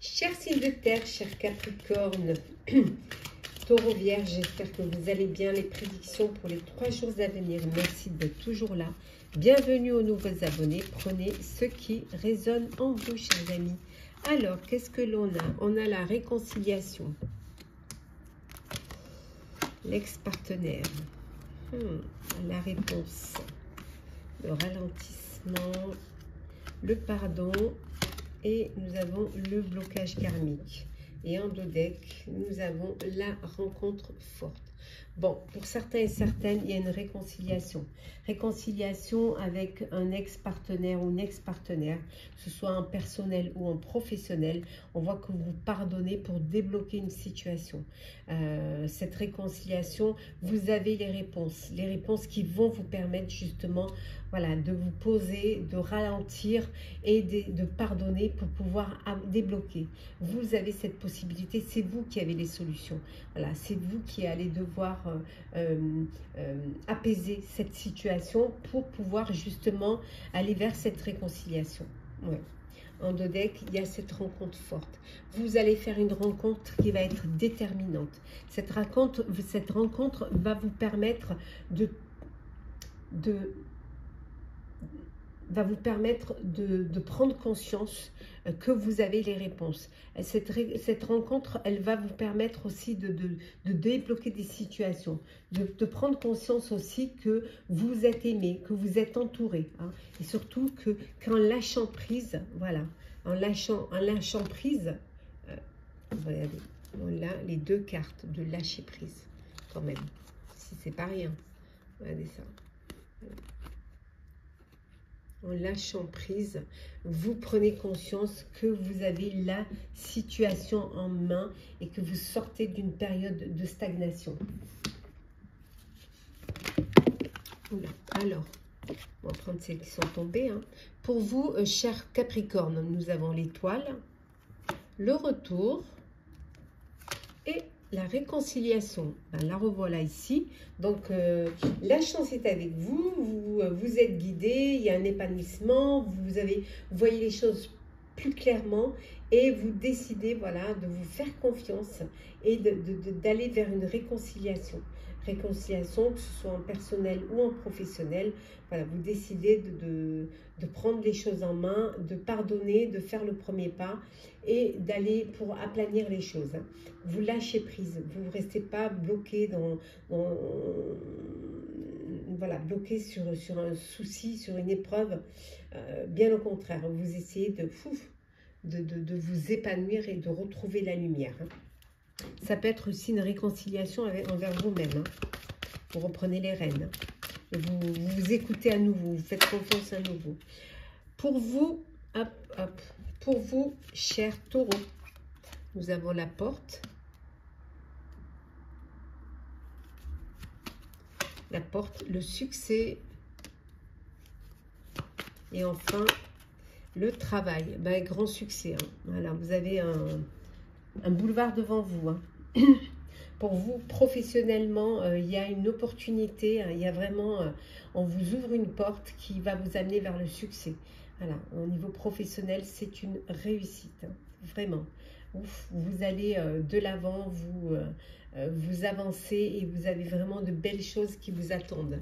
Chers signes de terre, chers Capricorne, Taureau, Vierge, j'espère que vous allez bien. Les prédictions pour les 3 jours à venir. Merci d'être toujours là. Bienvenue aux nouveaux abonnés. Prenez ce qui résonne en vous, chers amis. Alors, qu'est-ce que l'on a? On a la réconciliation. L'ex-partenaire. La réponse. Le ralentissement. Le pardon. Et nous avons le blocage karmique. Et en dos deck, nous avons la rencontre forte. Bon, pour certains et certaines, il y a une réconciliation. Réconciliation avec un ex-partenaire ou une ex-partenaire, que ce soit en personnel ou en professionnel. On voit que vous pardonnez pour débloquer une situation. Cette réconciliation, vous avez les réponses qui vont vous permettre justement, voilà, de vous poser, de ralentir et de pardonner pour pouvoir débloquer. Vous avez cette possibilité, c'est vous qui avez les solutions. Voilà, c'est vous qui allez devoir apaiser cette situation pour pouvoir justement aller vers cette réconciliation. Ouais. En dos deck, il y a cette rencontre forte. Vous allez faire une rencontre qui va être déterminante. Cette rencontre va vous permettre de prendre conscience que vous avez les réponses. Cette rencontre, elle va vous permettre aussi de débloquer des situations, de prendre conscience aussi que vous êtes aimé, que vous êtes entouré. Hein, et surtout qu'en lâchant prise, voilà, en lâchant prise, regardez, on a les 2 cartes de lâcher prise, quand même, si c'est pas rien. Regardez ça. En lâchant prise, vous prenez conscience que vous avez la situation en main et que vous sortez d'une période de stagnation. Alors, on va prendre celles qui sont tombées. Hein. Pour vous, chers Capricorne, nous avons l'étoile, le retour et la réconciliation. Ben, la revoilà ici. Donc, la chance est avec vous. Vous êtes guidé. Il y a un épanouissement. Vous voyez les choses plus clairement. Et vous décidez, voilà, de vous faire confiance et d'aller vers une réconciliation. Réconciliation, que ce soit en personnel ou en professionnel. Voilà, vous décidez de prendre les choses en main, de pardonner, de faire le premier pas et d'aller pour aplanir les choses. Hein. Vous lâchez prise, vous ne restez pas bloqué voilà, bloqué sur un souci, sur une épreuve. Bien au contraire, vous essayez de vous épanouir et de retrouver la lumière. Hein. Ça peut être aussi une réconciliation envers vous-même. Hein. Vous reprenez les rênes. Et vous écoutez à nouveau, vous faites confiance à nouveau. Pour vous, pour vous, chers taureaux, nous avons la porte. La porte, le succès. Et enfin, le travail. Ben, grand succès. Hein. Voilà, vous avez un boulevard devant vous. Hein. Pour vous, professionnellement, il y a une opportunité. Hein, il y a vraiment, on vous ouvre une porte qui va vous amener vers le succès. Voilà, au niveau professionnel, c'est une réussite. Hein, vraiment. Vous allez de l'avant, vous avancez et vous avez vraiment de belles choses qui vous attendent.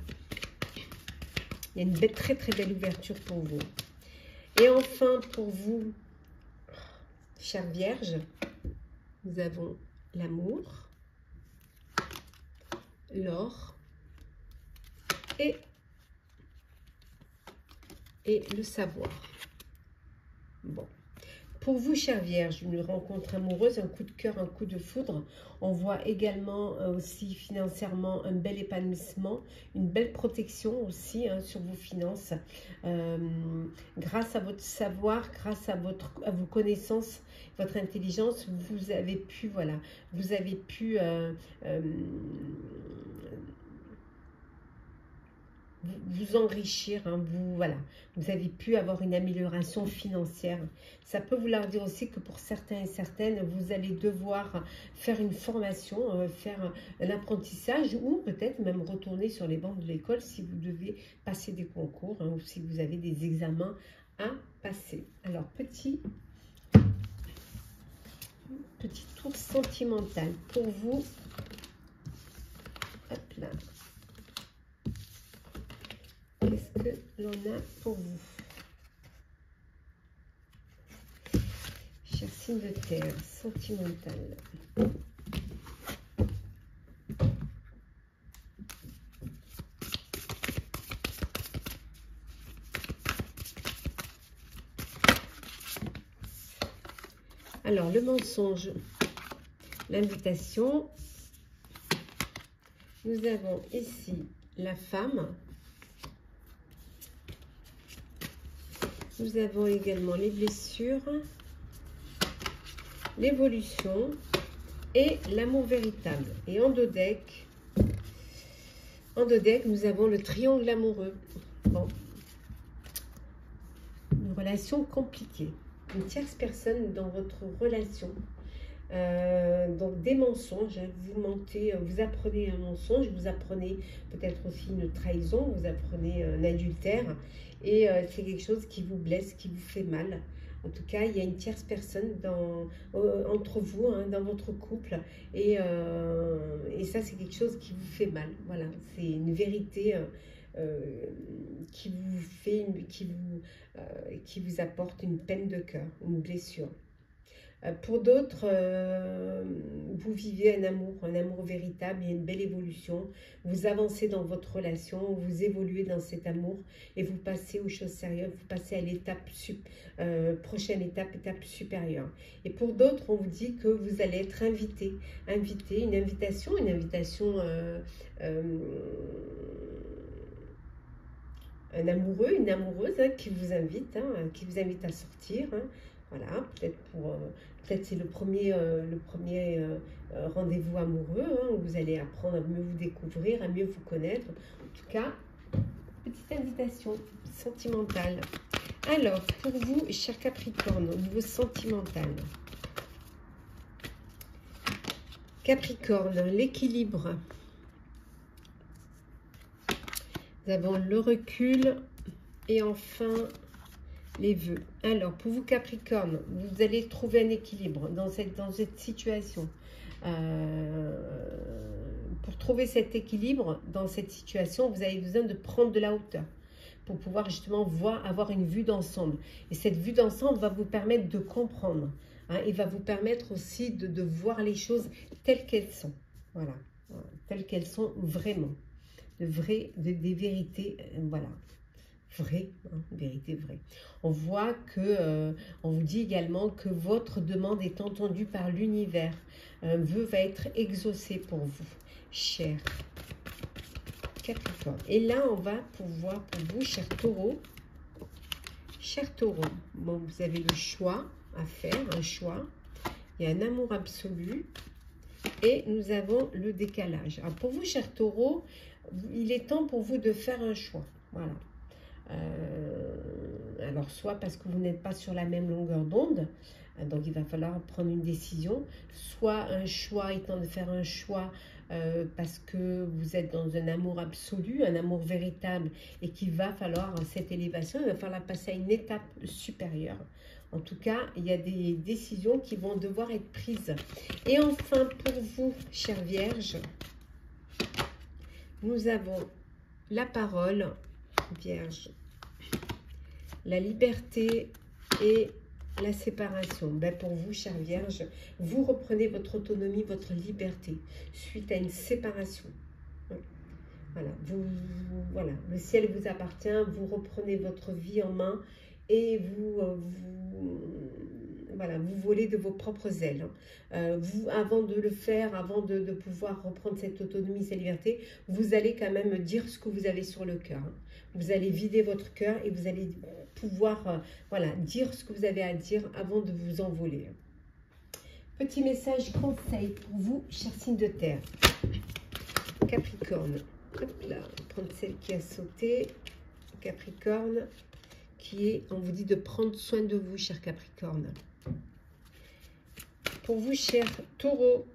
Il y a une très très belle ouverture pour vous. Et enfin, pour vous, chère Vierge, nous avons l'amour, l'or et le savoir. Bon. Pour vous, chère Vierge, une rencontre amoureuse, un coup de cœur, un coup de foudre. On voit également aussi financièrement un bel épanouissement, une belle protection aussi hein, sur vos finances. Grâce à votre savoir, grâce à vos connaissances, votre intelligence, vous avez pu, voilà, vous avez pu vous enrichir, hein, voilà, vous avez pu avoir une amélioration financière. Ça peut vouloir dire aussi que pour certains et certaines, vous allez devoir faire une formation, faire un apprentissage ou peut-être même retourner sur les bancs de l'école si vous devez passer des concours hein, ou si vous avez des examens à passer. Alors, petit sentimental pour vous. Hop là. Qu'est-ce que l'on a pour vous? Cher signe de terre, sentimental. Alors, le mensonge, l'invitation. Nous avons ici la femme. Nous avons également les blessures, l'évolution et l'amour véritable. Et en deux decks, nous avons le triangle amoureux. Bon, une relation compliquée. Une tierce personne dans votre relation. Donc des mensonges, vous mentez, vous apprenez un mensonge, vous apprenez peut-être aussi une trahison, vous apprenez un adultère, et c'est quelque chose qui vous blesse, qui vous fait mal. En tout cas, il y a une tierce personne entre vous, hein, dans votre couple, et ça c'est quelque chose qui vous fait mal. Voilà, c'est une vérité qui vous apporte une peine de cœur, une blessure. Pour d'autres, vous vivez un amour véritable, il y a une belle évolution. Vous avancez dans votre relation, vous évoluez dans cet amour et vous passez aux choses sérieuses, vous passez à l'étape prochaine étape supérieure. Et pour d'autres, on vous dit que vous allez être invité, une invitation un amoureux, une amoureuse, hein, qui vous invite à sortir. Hein. Voilà, peut-être c'est le premier rendez-vous amoureux, hein, où vous allez apprendre à mieux vous découvrir, à mieux vous connaître. En tout cas, petite invitation sentimentale. Alors, pour vous, cher Capricorne, au niveau sentimental. Capricorne, l'équilibre. Nous avons le recul et enfin les vœux. Alors, pour vous Capricorne, vous allez trouver un équilibre dans cette situation. Pour trouver cet équilibre dans cette situation, vous avez besoin de prendre de la hauteur pour pouvoir justement avoir une vue d'ensemble. Et cette vue d'ensemble va vous permettre de comprendre, hein, et va vous permettre aussi de voir les choses telles qu'elles sont. Voilà, telles qu'elles sont vraiment. Des vérités, voilà. Vrai, hein, vérité vraie. On voit que, on vous dit également que votre demande est entendue par l'univers. Un vœu va être exaucé pour vous, cher Capricorne. Et là, on va pouvoir, pour vous, cher Taureau, bon, vous avez le choix à faire, un choix. Il y a un amour absolu et nous avons le décalage. Alors, pour vous, cher Taureau, il est temps pour vous de faire un choix. Voilà. Alors, soit parce que vous n'êtes pas sur la même longueur d'onde, donc il va falloir prendre une décision, soit un choix étant de faire un choix parce que vous êtes dans un amour absolu, un amour véritable, et qu'il va falloir cette élévation, il va falloir passer à une étape supérieure. En tout cas, il y a des décisions qui vont devoir être prises. Et enfin, pour vous, chère Vierge, nous avons la parole, Vierge, la liberté et la séparation. Ben pour vous, chère Vierge, vous reprenez votre autonomie, votre liberté suite à une séparation. Voilà, voilà, le ciel vous appartient, vous reprenez votre vie en main et voilà, vous volez de vos propres ailes. Vous, avant de le faire, avant de pouvoir reprendre cette autonomie, cette liberté, vous allez quand même dire ce que vous avez sur le cœur. Vous allez vider votre cœur et vous allez pouvoir voilà, dire ce que vous avez à dire avant de vous envoler. Petit message conseil pour vous, cher signe de terre. Capricorne. Hop là, on va prendre celle qui a sauté. Capricorne, qui est, on vous dit de prendre soin de vous, cher Capricorne. Pour vous, cher Taureau,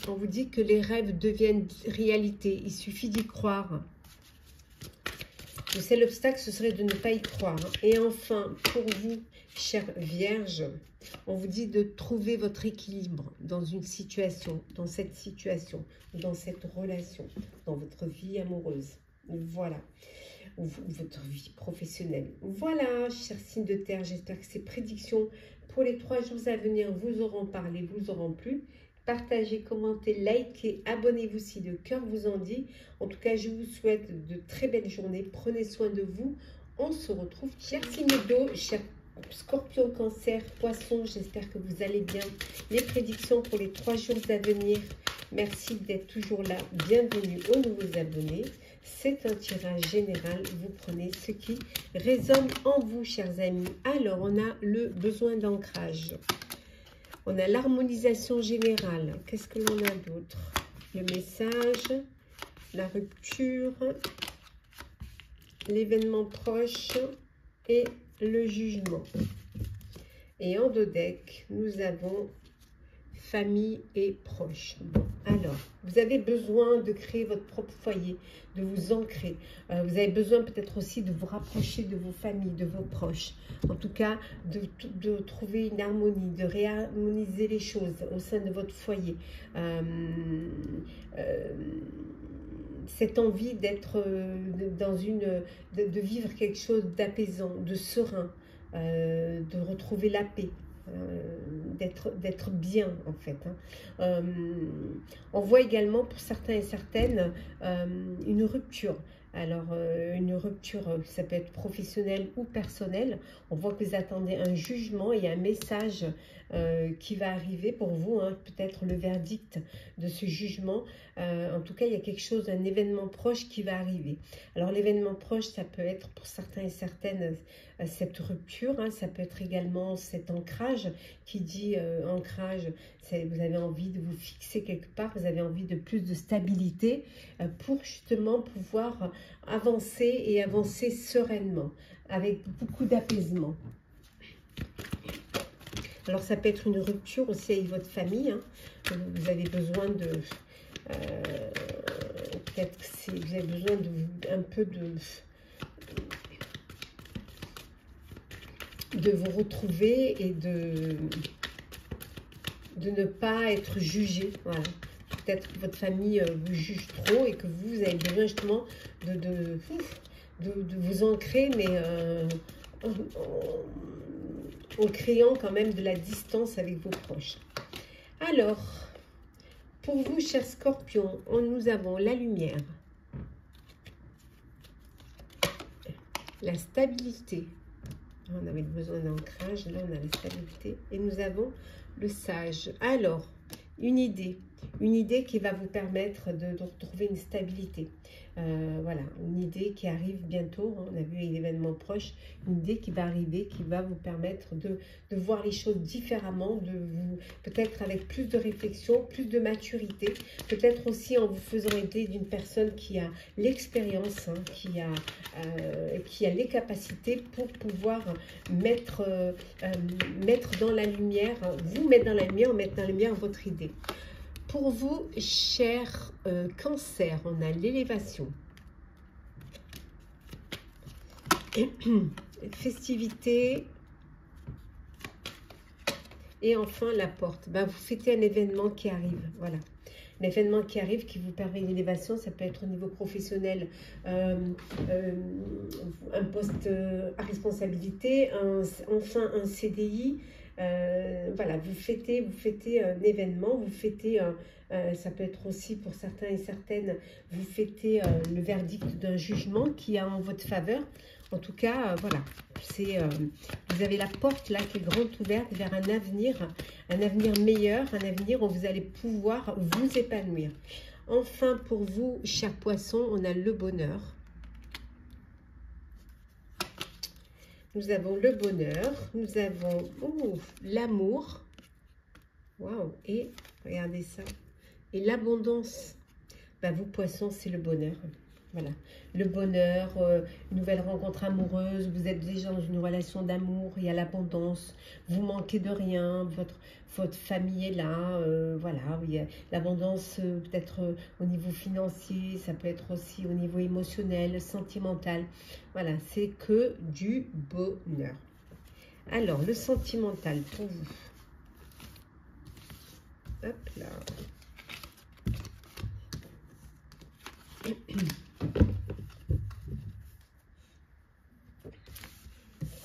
on vous dit que les rêves deviennent réalité. Il suffit d'y croire. Le seul obstacle, ce serait de ne pas y croire. Et enfin, pour vous, chère Vierge, on vous dit de trouver votre équilibre dans une situation, dans cette situation, dans cette relation, dans votre vie amoureuse. Voilà. Ou votre vie professionnelle. Voilà, chers signes de terre, j'espère que ces prédictions pour les 3 jours à venir vous auront parlé, vous auront plu. Partagez, commentez, likez, abonnez-vous si le cœur vous en dit. En tout cas, je vous souhaite de très belles journées. Prenez soin de vous. On se retrouve, chers signes d'eau, chers Scorpion, Cancer, Poisson. J'espère que vous allez bien. Les prédictions pour les 3 jours à venir. Merci d'être toujours là. Bienvenue aux nouveaux abonnés. C'est un tirage général. Vous prenez ce qui résonne en vous, chers amis. Alors, on a le besoin d'ancrage. On a l'harmonisation générale. Qu'est-ce que l'on a d'autre? Le message, la rupture, l'événement proche et le jugement. Et en dos deck, nous avons famille et proches. Bon, alors, vous avez besoin de créer votre propre foyer, de vous ancrer. Vous avez besoin peut-être aussi de vous rapprocher de vos familles, de vos proches. En tout cas, de trouver une harmonie, de réharmoniser les choses au sein de votre foyer. Cette envie d'être dans de vivre quelque chose d'apaisant, de serein, de retrouver la paix. D'être bien en fait. On voit également pour certains et certaines une rupture. Alors une rupture, ça peut être professionnelle ou personnelle. On voit que vous attendez un jugement et un message qui va arriver pour vous, hein, peut-être le verdict de ce jugement. En tout cas, il y a quelque chose, un événement proche qui va arriver. Alors l'événement proche, ça peut être pour certains et certaines cette rupture, hein, ça peut être également cet ancrage. Qui dit ancrage, vous avez envie de vous fixer quelque part, vous avez envie de plus de stabilité pour justement pouvoir avancer et avancer sereinement, avec beaucoup d'apaisement. Alors ça peut être une rupture aussi avec votre famille, hein. Vous avez besoin de... peut-être que vous avez besoin un peu de vous retrouver et de ne pas être jugé. Voilà. Peut-être que votre famille vous juge trop et que vous avez besoin justement de vous ancrer, mais en créant quand même de la distance avec vos proches. Alors, pour vous, chers scorpions, nous avons la lumière, la stabilité. On avait besoin d'ancrage, là on a la stabilité. Et nous avons le sage. Alors, une idée qui va vous permettre de retrouver une stabilité. Voilà, une idée qui arrive bientôt, hein, on a vu l'événement proche, une idée qui va arriver, qui va vous permettre de voir les choses différemment, peut-être avec plus de réflexion, plus de maturité, peut-être aussi en vous faisant aider d'une personne qui a l'expérience, hein, qui a les capacités pour pouvoir mettre dans la lumière, vous mettre dans la lumière, mettre dans la lumière votre idée. Pour vous, chers Cancer, on a l'élévation. Festivité. Et enfin, la porte. Ben, vous fêtez un événement qui arrive. Voilà. Un événement qui arrive, qui vous permet une élévation. Ça peut être au niveau professionnel, un poste à responsabilité, enfin un CDI. Voilà, vous fêtez un événement, vous fêtez, ça peut être aussi pour certains et certaines, vous fêtez le verdict d'un jugement qui est en votre faveur. En tout cas, voilà, vous avez la porte là qui est grande ouverte vers un avenir meilleur, un avenir où vous allez pouvoir vous épanouir. Enfin, pour vous, chers poissons, on a le bonheur. Nous avons le bonheur, nous avons l'amour, waouh, et regardez ça, et l'abondance. Ben, vous poissons, c'est le bonheur. Voilà, le bonheur, une nouvelle rencontre amoureuse, vous êtes déjà dans une relation d'amour, il y a l'abondance, vous manquez de rien, votre famille est là, voilà, il y a l'abondance peut-être au niveau financier, ça peut être aussi au niveau émotionnel, sentimental, voilà, c'est que du bonheur. Alors, le sentimental pour vous. Hop là.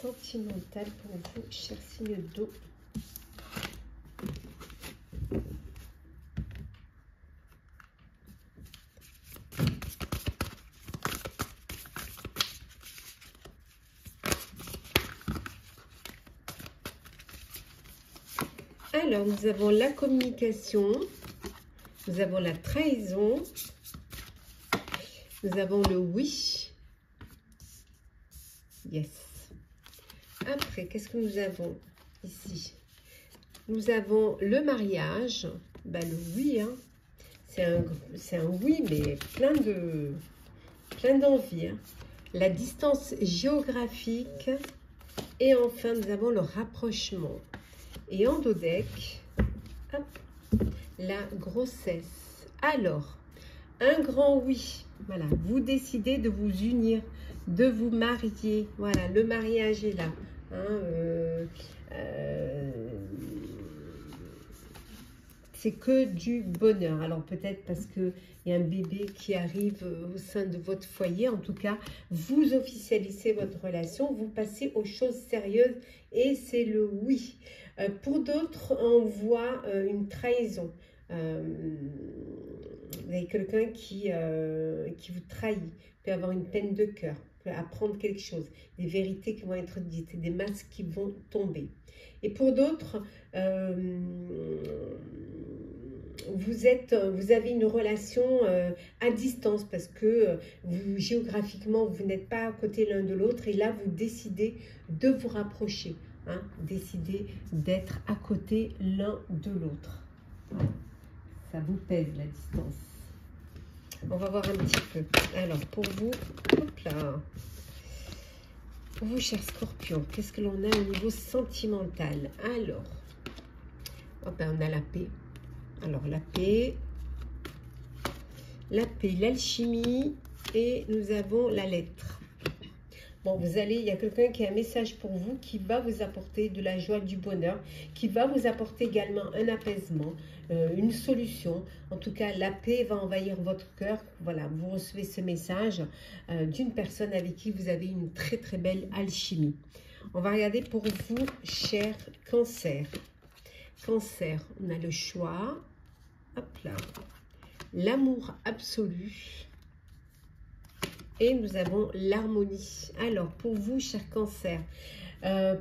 Sentimental pour vous, cher signe d'eau. Alors, nous avons la communication, nous avons la trahison, nous avons le oui. Yes. Après, qu'est-ce que nous avons ici? Nous avons le mariage, ben, le oui, hein. C'est un oui, mais plein d'envie. Hein. La distance géographique et enfin, nous avons le rapprochement. Et en dos deck, hop, la grossesse. Alors, un grand oui. Voilà, vous décidez de vous unir, de vous marier. Voilà, le mariage est là. Hein, c'est que du bonheur. Alors peut-être parce qu'il y a un bébé qui arrive au sein de votre foyer. En tout cas, vous officialisez votre relation, vous passez aux choses sérieuses et c'est le oui. Pour d'autres, on voit une trahison. Vous avez quelqu'un qui vous trahit, peut avoir une peine de cœur, peut apprendre quelque chose, des vérités qui vont être dites, des masques qui vont tomber. Et pour d'autres, vous avez une relation à distance parce que géographiquement, vous n'êtes pas à côté l'un de l'autre et là, vous décidez de vous rapprocher. Hein, décidez d'être à côté l'un de l'autre. Ça vous pèse la distance. On va voir un petit peu. Alors, pour vous, hop là. Pour vous, chers scorpions, qu'est-ce que l'on a au niveau sentimental? Alors, oh ben, on a la paix. Alors, la paix, l'alchimie et nous avons la lettre. Bon, il y a quelqu'un qui a un message pour vous qui va vous apporter de la joie, du bonheur, qui va vous apporter également un apaisement, une solution. En tout cas, la paix va envahir votre cœur. Voilà, vous recevez ce message d'une personne avec qui vous avez une très très belle alchimie. On va regarder pour vous, cher Cancer. Cancer, on a le choix. Hop là. L'amour absolu. Et nous avons l'harmonie. Alors, pour vous, cher Cancer,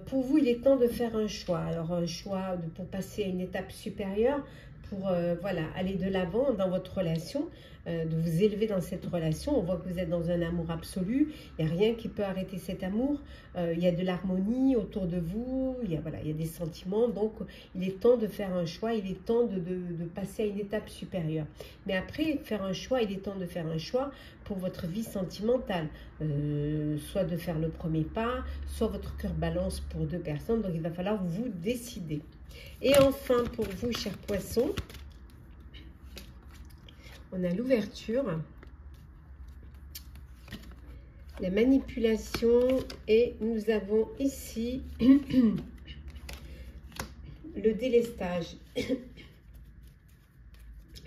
pour vous, il est temps de faire un choix. Alors, un choix pour passer à une étape supérieure, pour voilà, aller de l'avant dans votre relation, de vous élever dans cette relation. On voit que vous êtes dans un amour absolu. Il n'y a rien qui peut arrêter cet amour. Il y a de l'harmonie autour de vous. Voilà, il y a des sentiments. Donc, il est temps de faire un choix. Il est temps de passer à une étape supérieure. Mais après, faire un choix, il est temps de faire un choix pour votre vie sentimentale. Soit de faire le premier pas, soit votre cœur balance pour deux personnes. Donc, il va falloir vous décider. Et enfin, pour vous, chers poissons, on a l'ouverture, la manipulation et nous avons ici le délestage.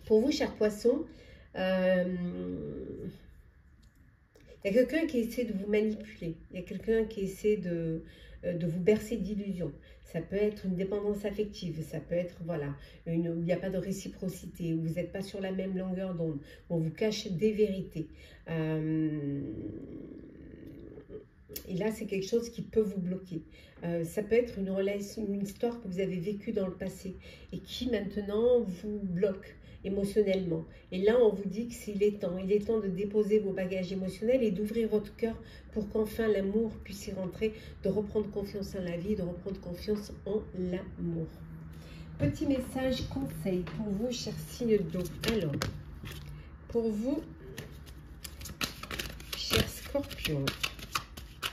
Pour vous, chers poissons, il y a quelqu'un qui essaie de vous manipuler. Il y a quelqu'un qui essaie de vous bercer d'illusions. Ça peut être une dépendance affective, ça peut être, voilà, où il n'y a pas de réciprocité, où vous n'êtes pas sur la même longueur d'onde, où on vous cache des vérités. Et là, c'est quelque chose qui peut vous bloquer. Ça peut être une relation, une histoire que vous avez vécue dans le passé et qui maintenant vous bloque émotionnellement. Et là, on vous dit que il est temps de déposer vos bagages émotionnels et d'ouvrir votre cœur pour qu'enfin l'amour puisse y rentrer, de reprendre confiance en la vie, de reprendre confiance en l'amour. Petit message conseil pour vous, chers signes d'eau. Alors, pour vous, Scorpion.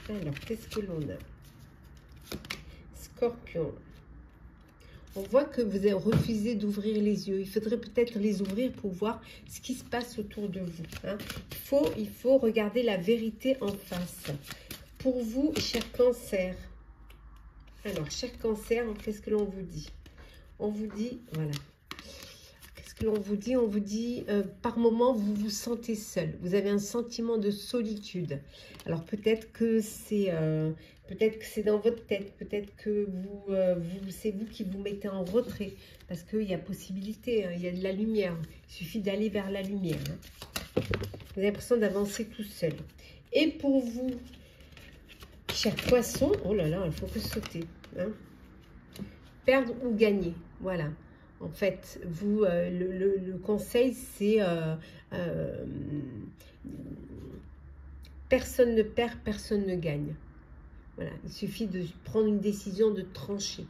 Alors, qu'est-ce que l'on a? Scorpion. On voit que vous avez refusé d'ouvrir les yeux. Il faudrait peut-être les ouvrir pour voir ce qui se passe autour de vous. Hein. Il faut regarder la vérité en face. Pour vous, cher Cancer. Alors, cher Cancer, qu'est-ce que l'on vous dit? On vous dit, voilà. Qu'est-ce que l'on vous dit? On vous dit, par moment, vous vous sentez seul. Vous avez un sentiment de solitude. Alors, peut-être que c'est dans votre tête. Peut-être que c'est vous qui vous mettez en retrait. Parce qu'il y a possibilité, hein, il y a de la lumière. Il suffit d'aller vers la lumière. Hein. Vous avez l'impression d'avancer tout seul. Et pour vous, cher Poisson, oh là là, il faut que sauter. Hein. Perdre ou gagner, voilà. En fait, vous, le conseil, c'est personne ne perd, personne ne gagne. Voilà, il suffit de prendre une décision, de trancher.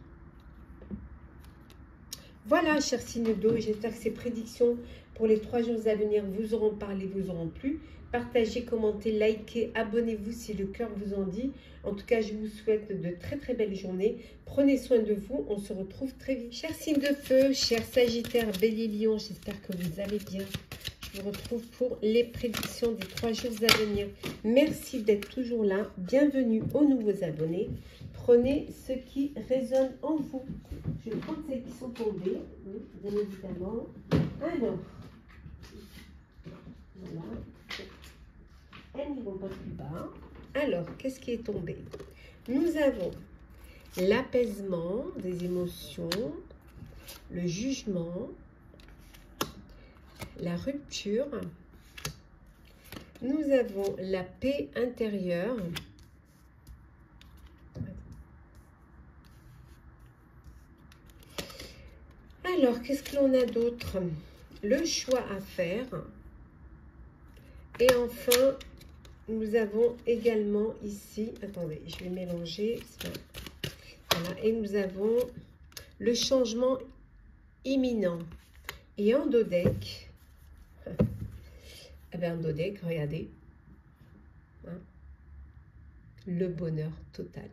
Voilà, chers signes d'eau, j'espère que ces prédictions pour les 3 jours à venir vous auront parlé, vous auront plu. Partagez, commentez, likez, abonnez-vous si le cœur vous en dit. En tout cas, je vous souhaite de très très belles journées. Prenez soin de vous, on se retrouve très vite. Chers signes de feu, chers Sagittaires, Bélier, Lion, j'espère que vous allez bien. Je vous retrouve pour les prédictions des 3 jours à venir. Merci d'être toujours là. Bienvenue aux nouveaux abonnés. Prenez ce qui résonne en vous. Je vais prendre celles qui sont tombées, bien évidemment. Alors, voilà. Elles n'iront pas plus bas. Alors, qu'est-ce qui est tombé? Nous avons l'apaisement des émotions, le jugement, la rupture. Nous avons la paix intérieure. Alors, qu'est-ce que l'on a d'autre? Le choix à faire. Et enfin, nous avons également ici, attendez, je vais mélanger. Voilà, et nous avons le changement imminent. Et en dos deck, eh bien, en dos deck, regardez, hein, le bonheur total.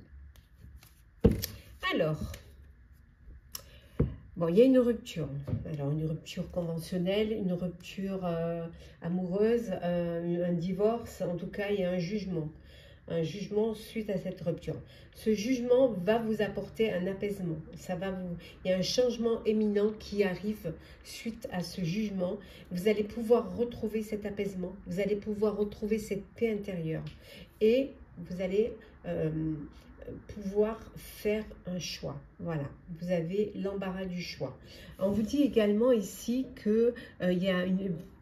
Alors, bon, il y a une rupture. Alors, une rupture conventionnelle, une rupture amoureuse, un divorce. En tout cas, il y a un jugement. Un jugement suite à cette rupture. Ce jugement va vous apporter un apaisement. Il y a un changement éminent qui arrive suite à ce jugement. Vous allez pouvoir retrouver cet apaisement. Vous allez pouvoir retrouver cette paix intérieure. Et vous allez pouvoir faire un choix. Voilà, vous avez l'embarras du choix. On vous dit également ici que il y a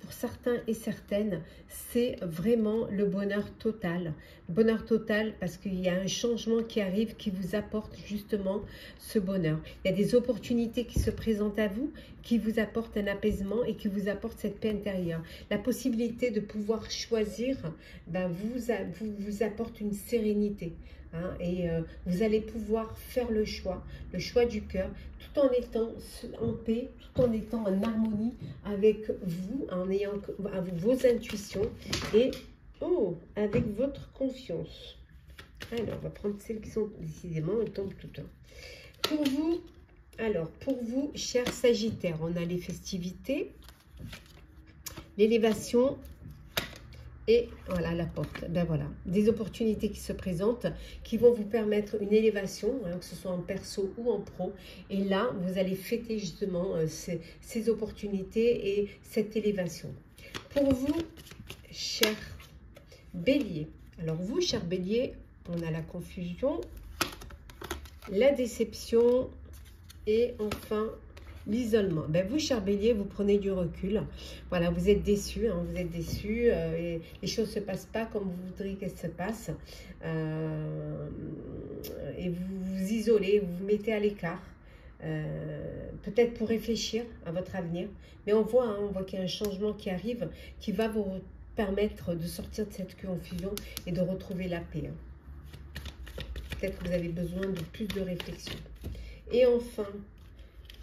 pour certains et certaines, c'est vraiment le bonheur total. Bonheur total parce qu'il y a un changement qui arrive qui vous apporte justement ce bonheur. Il y a des opportunités qui se présentent à vous, qui vous apportent un apaisement et qui vous apportent cette paix intérieure. La possibilité de pouvoir choisir vous apporte une sérénité. Hein, et vous allez pouvoir faire le choix du cœur, tout en étant en paix, tout en étant en harmonie avec vous, en ayant vos intuitions et avec votre confiance. Alors, on va prendre celles qui sont décidément, elles tombent tout le temps. Pour vous, alors, pour vous, chers Sagittaires, on a les festivités, l'élévation. Et voilà la porte, ben voilà, des opportunités qui se présentent, qui vont vous permettre une élévation, hein, que ce soit en perso ou en pro. Et là, vous allez fêter justement ces opportunités et cette élévation. Pour vous, cher Bélier, alors vous, cher Bélier, on a la confusion, la déception et enfin l'isolement. Ben vous, cher Bélier, vous prenez du recul. Voilà, vous êtes déçu, hein, vous êtes déçu et les choses ne se passent pas comme vous voudriez qu'elles se passent. Et vous vous isolez, vous vous mettez à l'écart. Peut-être pour réfléchir à votre avenir. Mais on voit qu'il y a un changement qui arrive, qui va vous permettre de sortir de cette confusion et de retrouver la paix. Hein. Peut-être que vous avez besoin de plus de réflexion. Et enfin,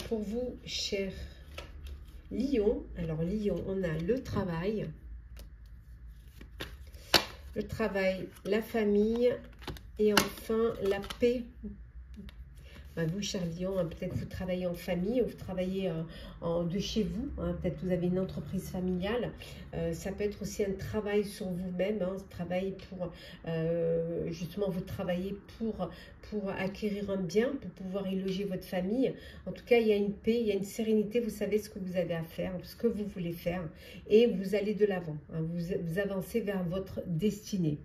pour vous, cher Lion, alors Lion, on a le travail, le travail, la famille et enfin la paix. Vous, cher Lion, peut-être vous travaillez en famille ou vous travaillez de chez vous. Peut-être vous avez une entreprise familiale. Ça peut être aussi un travail sur vous-même. Travail pour, justement, vous travaillez pour acquérir un bien, pour pouvoir y loger votre famille. En tout cas, il y a une paix, il y a une sérénité. Vous savez ce que vous avez à faire, ce que vous voulez faire. Et vous allez de l'avant. Vous avancez vers votre destinée.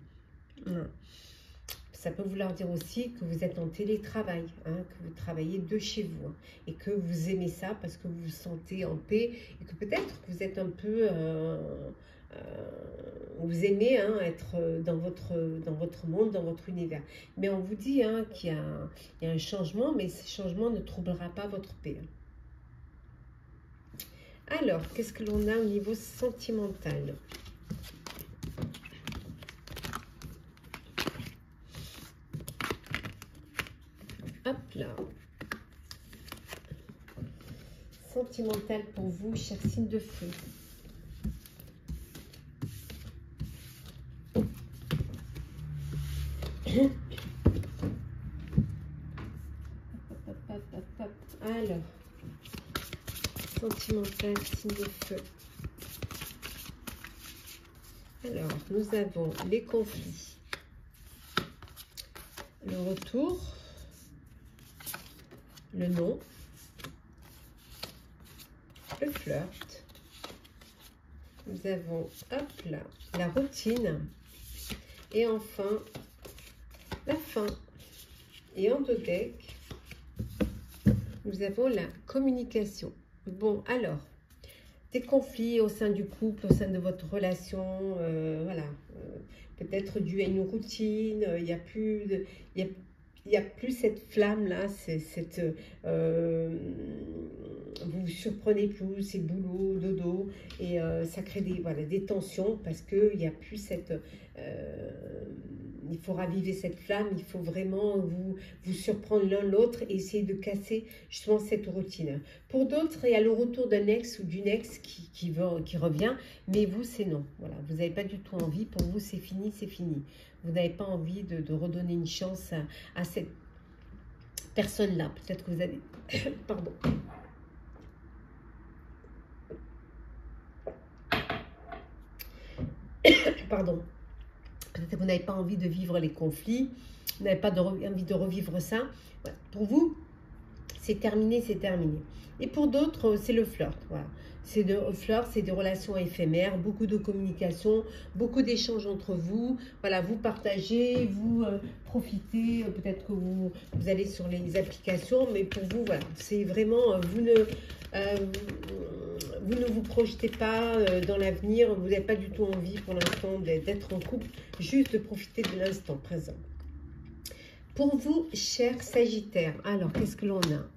Ça peut vouloir dire aussi que vous êtes en télétravail, que vous travaillez de chez vous et que vous aimez ça parce que vous vous sentez en paix et que peut-être que vous êtes un peu... vous aimez être dans votre monde, dans votre univers. Mais on vous dit qu'il y a un changement, mais ce changement ne troublera pas votre paix. Alors, qu'est-ce que l'on a au niveau sentimental ? Hop là. Sentimental pour vous, cher signe de feu. Alors, sentimental, signe de feu. Alors, nous avons les conflits, le retour, le non, le flirt. Nous avons, hop là, la routine. Et enfin, la fin. Et en deux decks, nous avons la communication. Bon, alors, des conflits au sein du couple, au sein de votre relation, voilà. Peut-être dû à une routine, il n'y a plus de... Il n'y a plus cette flamme-là, vous vous surprenez plus, c'est boulot, dodo, et ça crée des tensions parce qu'il n'y a plus cette... il faut raviver cette flamme, il faut vraiment vous surprendre l'un l'autre et essayer de casser justement cette routine. Pour d'autres, il y a le retour d'un ex ou d'une ex qui revient, mais vous, c'est non. Voilà, vous n'avez pas du tout envie, pour vous, c'est fini, c'est fini. Vous n'avez pas envie de redonner une chance à cette personne-là. Peut-être que vous avez... Pardon. Pardon. Peut-être que vous n'avez pas envie de vivre les conflits. Vous n'avez pas envie de revivre ça. Voilà. Pour vous, c'est terminé, c'est terminé. Et pour d'autres, c'est le flirt. Voilà. C'est des relations éphémères, beaucoup de communication, beaucoup d'échanges entre vous. Voilà, vous partagez, vous profitez. Peut-être que vous allez sur les applications, mais pour vous, voilà, c'est vraiment, vous ne vous projetez pas dans l'avenir. Vous n'avez pas du tout envie pour l'instant d'être en couple, juste de profiter de l'instant présent. Pour vous, cher Sagittaire, alors qu'est-ce que l'on a ?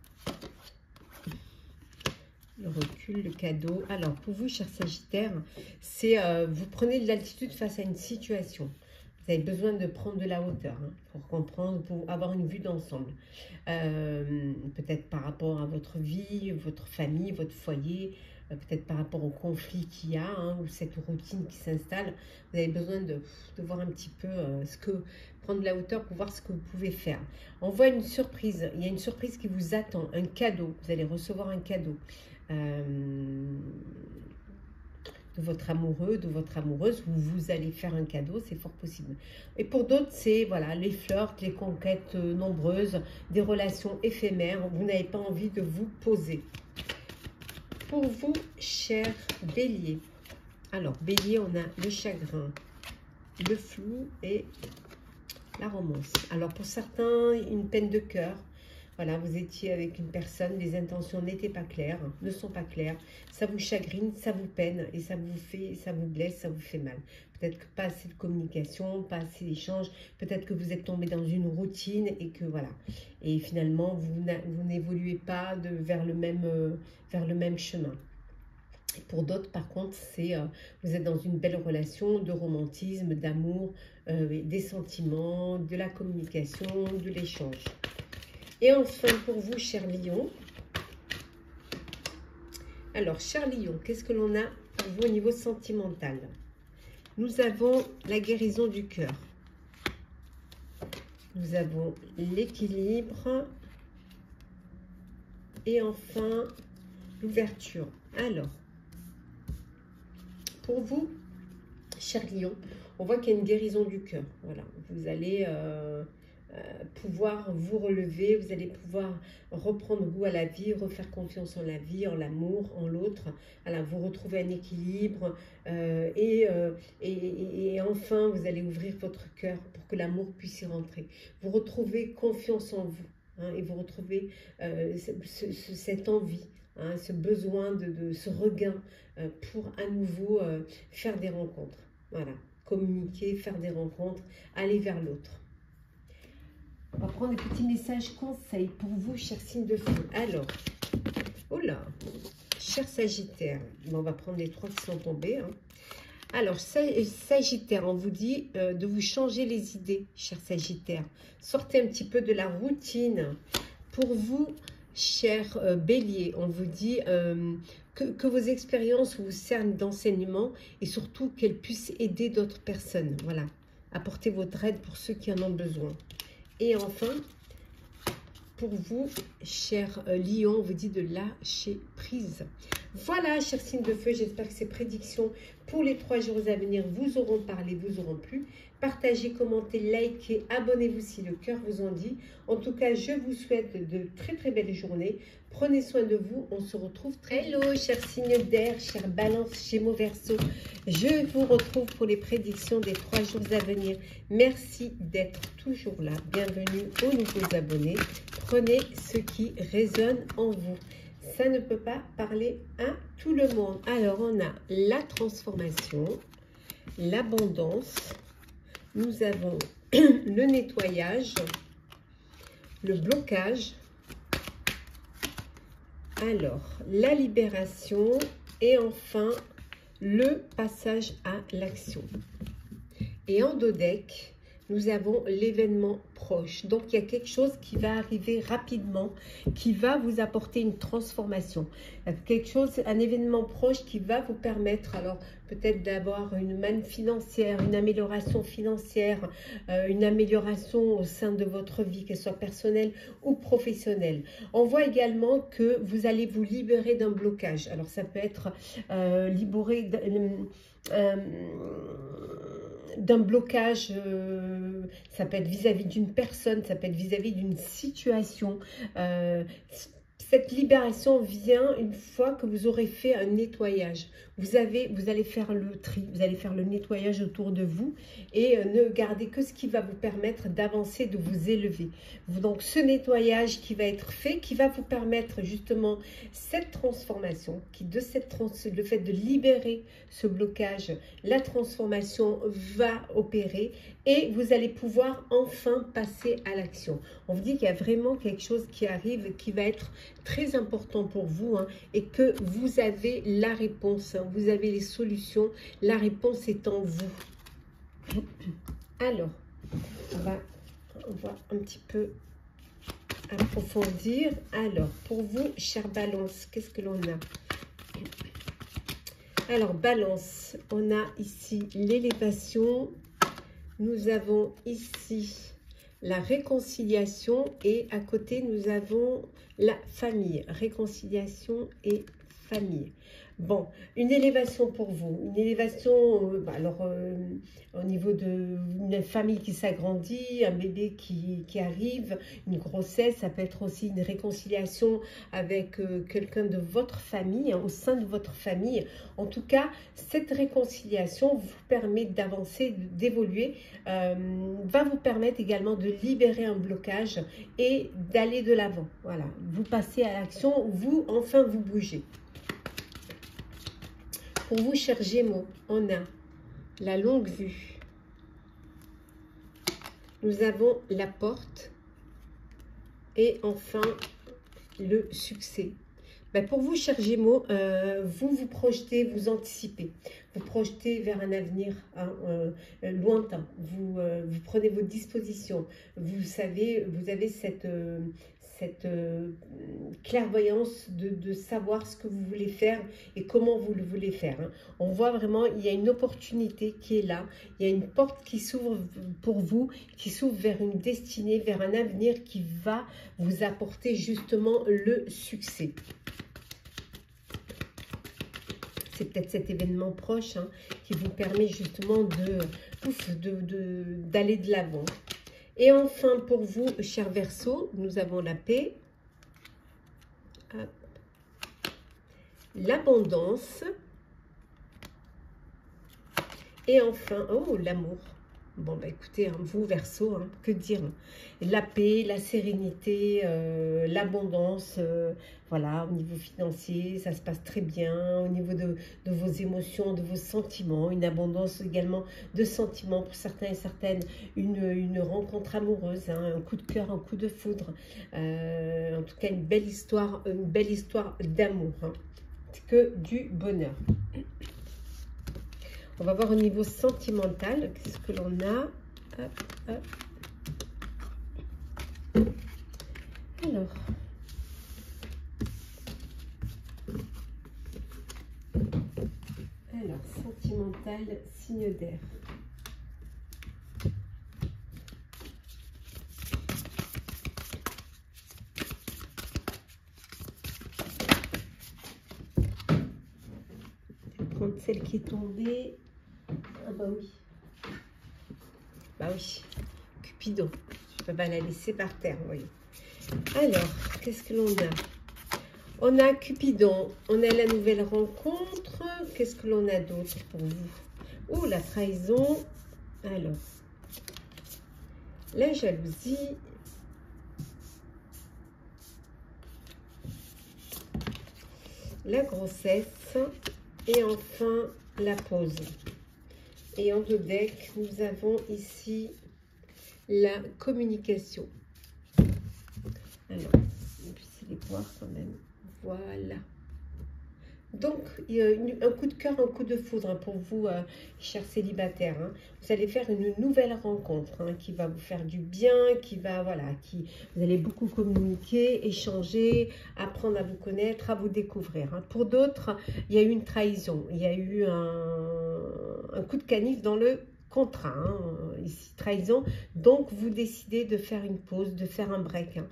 Le recul, le cadeau. Alors, pour vous, cher Sagittaire, c'est vous prenez de l'altitude face à une situation. Vous avez besoin de prendre de la hauteur pour comprendre, pour avoir une vue d'ensemble. Peut-être par rapport à votre vie, votre famille, votre foyer, peut-être par rapport au conflit qu'il y a, ou cette routine qui s'installe. Vous avez besoin de voir un petit peu prendre de la hauteur pour voir ce que vous pouvez faire. On voit une surprise. Il y a une surprise qui vous attend, un cadeau. Vous allez recevoir un cadeau. De votre amoureux, de votre amoureuse, où vous allez faire un cadeau, c'est fort possible. Et pour d'autres, c'est voilà, les flirts, les conquêtes nombreuses, des relations éphémères, vous n'avez pas envie de vous poser. Pour vous, cher Bélier, alors Bélier, on a le chagrin, le flou et la romance. Alors pour certains, une peine de cœur. Voilà, vous étiez avec une personne, les intentions n'étaient pas claires, ne sont pas claires. Ça vous chagrine, ça vous peine et ça vous blesse, ça vous fait mal. Peut-être que pas assez de communication, pas assez d'échanges. Peut-être que vous êtes tombé dans une routine et que voilà. Et finalement, vous n'évoluez pas vers le même chemin. Et pour d'autres, par contre, vous êtes dans une belle relation de romantisme, d'amour, des sentiments, de la communication, de l'échange. Et enfin, pour vous, cher Lion. Alors, cher Lion, qu'est-ce que l'on a pour vous au niveau sentimental? Nous avons la guérison du cœur. Nous avons l'équilibre. Et enfin, l'ouverture. Alors, pour vous, cher lion, on voit qu'il y a une guérison du cœur. Voilà, vous allez pouvoir vous relever, vous allez pouvoir reprendre goût à la vie, refaire confiance en la vie, en l'amour, en l'autre. Voilà, vous retrouvez un équilibre et enfin, vous allez ouvrir votre cœur pour que l'amour puisse y rentrer. Vous retrouvez confiance en vous hein, et vous retrouvez cette envie. Hein, ce besoin de ce regain pour à nouveau faire des rencontres. Voilà, communiquer, faire des rencontres, aller vers l'autre. On va prendre des petits messages conseils pour vous, chers signes de feu. Alors, oh là, cher Sagittaire, bon, on va prendre les 3 qui sont tombés. Hein. Alors, Sagittaire, on vous dit de vous changer les idées, cher Sagittaire. Sortez un petit peu de la routine. Pour vous, cher Bélier, on vous dit que vos expériences vous servent d'enseignement et surtout qu'elles puissent aider d'autres personnes. Voilà, apportez votre aide pour ceux qui en ont besoin. Et enfin, pour vous, cher Lion, on vous dit de lâcher prise. Voilà, chers signes de feu, j'espère que ces prédictions pour les 3 jours à venir vous auront parlé, vous auront plu. Partagez, commentez, likez, abonnez-vous si le cœur vous en dit. En tout cas, je vous souhaite de très très belles journées. Prenez soin de vous, on se retrouve très vite. Hello, chers signes d'air, chers Balance, Gémeaux, Verseau. Je vous retrouve pour les prédictions des 3 jours à venir. Merci d'être toujours là. Bienvenue aux nouveaux abonnés. Prenez ce qui résonne en vous. Ça ne peut pas parler à tout le monde. Alors, on a la transformation, l'abondance, nous avons le nettoyage, le blocage, alors la libération et enfin le passage à l'action. Et en dos deck, nous avons l'événement proche. Donc, il y a quelque chose qui va arriver rapidement, qui va vous apporter une transformation. Quelque chose, un événement proche qui va vous permettre, alors, peut-être d'avoir une manne financière, une amélioration financière, une amélioration au sein de votre vie, qu'elle soit personnelle ou professionnelle. On voit également que vous allez vous libérer d'un blocage. Alors, ça peut être libéré d'un blocage, ça peut être vis-à-vis d'une personne, ça peut être vis-à-vis d'une situation. Cette libération vient une fois que vous aurez fait un nettoyage. Vous allez faire le tri, vous allez faire le nettoyage autour de vous et ne gardez que ce qui va vous permettre d'avancer, de vous élever. Donc ce nettoyage qui va être fait, qui va vous permettre justement cette transformation, le fait de libérer ce blocage, la transformation va opérer et vous allez pouvoir enfin passer à l'action. On vous dit qu'il y a vraiment quelque chose qui arrive, qui va être très important pour vous hein, et que vous avez la réponse, hein, vous avez les solutions, la réponse est en vous. Alors, on va un petit peu approfondir. Alors, pour vous, chère Balance, qu'est-ce que l'on a? Alors, Balance, on a ici l'élévation, nous avons ici la réconciliation et à côté, nous avons la famille. Réconciliation et famille. Bon, une élévation pour vous. Une élévation, au niveau d'une famille qui s'agrandit, un bébé qui arrive, une grossesse, ça peut être aussi une réconciliation avec quelqu'un de votre famille, hein, au sein de votre famille. En tout cas, cette réconciliation vous permet d'avancer, d'évoluer, va vous permettre également de libérer un blocage et d'aller de l'avant. Voilà, vous passez à l'action, vous, enfin, vous bougez. Pour vous, chers Gémeaux, on a la longue vue. Nous avons la porte. Et enfin, le succès. Ben pour vous, chers Gémeaux, vous vous projetez, vous anticipez. Vous projetez vers un avenir hein, lointain. Vous prenez vos dispositions. Vous savez, vous avez cette clairvoyance de savoir ce que vous voulez faire et comment vous le voulez faire. Hein. On voit vraiment, il y a une opportunité qui est là, il y a une porte qui s'ouvre pour vous, qui s'ouvre vers une destinée, vers un avenir qui va vous apporter justement le succès. C'est peut-être cet événement proche hein, qui vous permet justement d'aller de l'avant. Et enfin, pour vous, cher Verseau, nous avons la paix, l'abondance et enfin, oh, l'amour. Bon, bah écoutez, hein, vous, Verseau, hein, que dire? La paix, la sérénité, l'abondance, voilà, au niveau financier, ça se passe très bien. Au niveau de vos émotions, de vos sentiments, une abondance également de sentiments pour certains et certaines, une rencontre amoureuse, hein, un coup de cœur, un coup de foudre. En tout cas, une belle histoire d'amour. Hein. C'est que du bonheur. On va voir au niveau sentimental, qu'est-ce que l'on a. Hop, hop. Alors, sentimental, signe d'air. Je vais prendre celle qui est tombée. Ah bah oui. Bah oui. Cupidon. Je peux pas la laisser par terre, vous voyez. Alors, qu'est-ce que l'on a? On a Cupidon. On a la nouvelle rencontre. Qu'est-ce que l'on a d'autre pour vous? Oh, la trahison. Alors, la jalousie. La grossesse. Et enfin, la pause. Et en deux decks, nous avons ici la communication. Alors, je vais les voir quand même. Voilà. Donc, il y a un coup de cœur, un coup de foudre hein, pour vous, chers célibataires. Hein. Vous allez faire une nouvelle rencontre hein, qui va vous faire du bien, vous allez beaucoup communiquer, échanger, apprendre à vous connaître, à vous découvrir. Hein. Pour d'autres, il y a eu une trahison, il y a eu un coup de canif dans le contrat, hein, ici trahison, donc vous décidez de faire une pause, de faire un break, hein.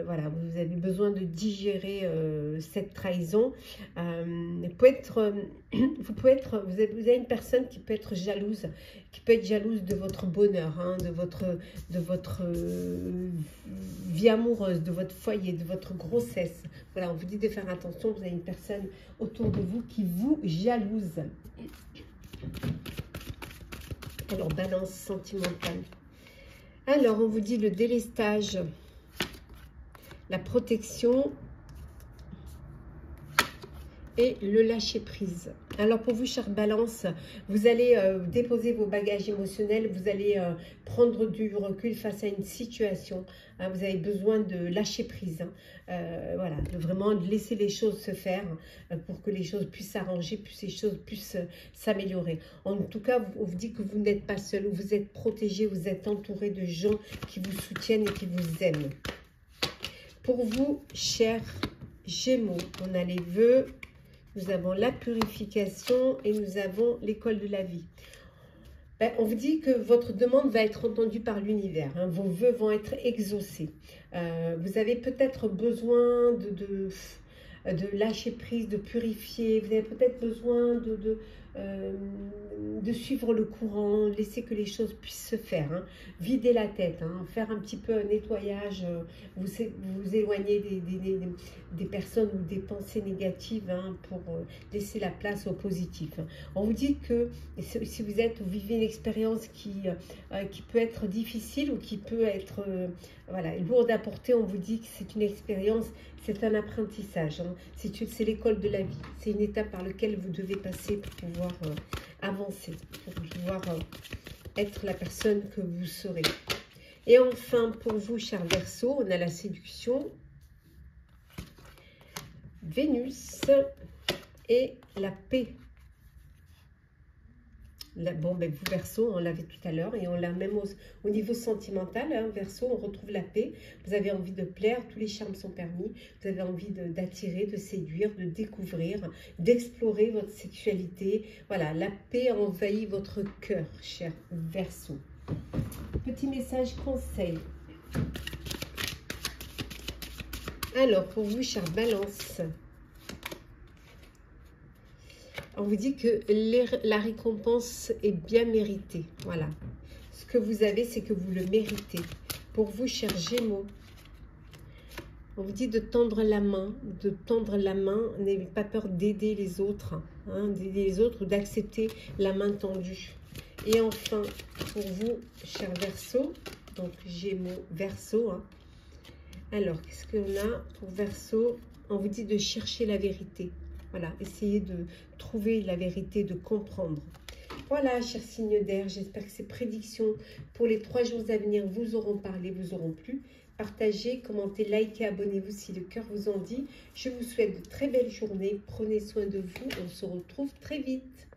Voilà, vous avez besoin de digérer cette trahison. Vous avez une personne qui peut être jalouse, de votre bonheur, hein, de votre vie amoureuse, de votre foyer, de votre grossesse. Voilà, on vous dit de faire attention, vous avez une personne autour de vous qui vous jalouse. Alors, balance sentimentale. Alors, on vous dit le délestage, la protection et le lâcher-prise. Alors, pour vous, chère Balance, vous allez déposer vos bagages émotionnels, vous allez prendre du recul face à une situation. Hein, vous avez besoin de lâcher prise. Hein, voilà, de vraiment laisser les choses se faire pour que les choses puissent s'arranger, que les choses puissent s'améliorer. En tout cas, on vous dit que vous n'êtes pas seul, vous êtes protégé, vous êtes entouré de gens qui vous soutiennent et qui vous aiment. Pour vous, chers Gémeaux, on a les vœux. Nous avons la purification et nous avons l'école de la vie. Ben, on vous dit que votre demande va être entendue par l'univers. Hein, vos vœux vont être exaucés. Vous avez peut-être besoin de lâcher prise, de purifier. Vous avez peut-être besoin de suivre le courant, laisser que les choses puissent se faire. Hein. Vider la tête, hein, faire un petit peu un nettoyage, vous éloigner des personnes ou des pensées négatives hein, pour laisser la place au positif. Hein. On vous dit que si vous vivez une expérience qui peut être difficile ou qui peut être voilà, lourde à porter, on vous dit que c'est une expérience, c'est un apprentissage. Hein. C'est l'école de la vie. C'est une étape par laquelle vous devez passer pour pouvoir avancer, pour pouvoir être la personne que vous serez. Et enfin, pour vous, chers Verseaux, on a la séduction, Vénus et la paix. Bon, ben vous, Verseau, on l'avait tout à l'heure et on l'a même au niveau sentimental. Hein, Verseau, on retrouve la paix. Vous avez envie de plaire, tous les charmes sont permis. Vous avez envie d'attirer, de séduire, de découvrir, d'explorer votre sexualité. Voilà, la paix envahit votre cœur, cher Verseau. Petit message conseil. Alors, pour vous, chère Balance, on vous dit que la récompense est bien méritée. Voilà. Ce que vous avez, c'est que vous le méritez. Pour vous, chers Gémeaux, on vous dit de tendre la main. De tendre la main. N'ayez pas peur d'aider les autres. Hein, d'aider les autres ou d'accepter la main tendue. Et enfin, pour vous, chers Verseaux, donc Gémeaux, Verseau. Hein. Alors, qu'est-ce qu'on a pour Verseau? On vous dit de chercher la vérité. Voilà, essayez de trouver la vérité, de comprendre. Voilà, chers signes d'air, j'espère que ces prédictions pour les 3 jours à venir vous auront parlé, vous auront plu. Partagez, commentez, likez, abonnez-vous si le cœur vous en dit. Je vous souhaite de très belles journées. Prenez soin de vous. On se retrouve très vite.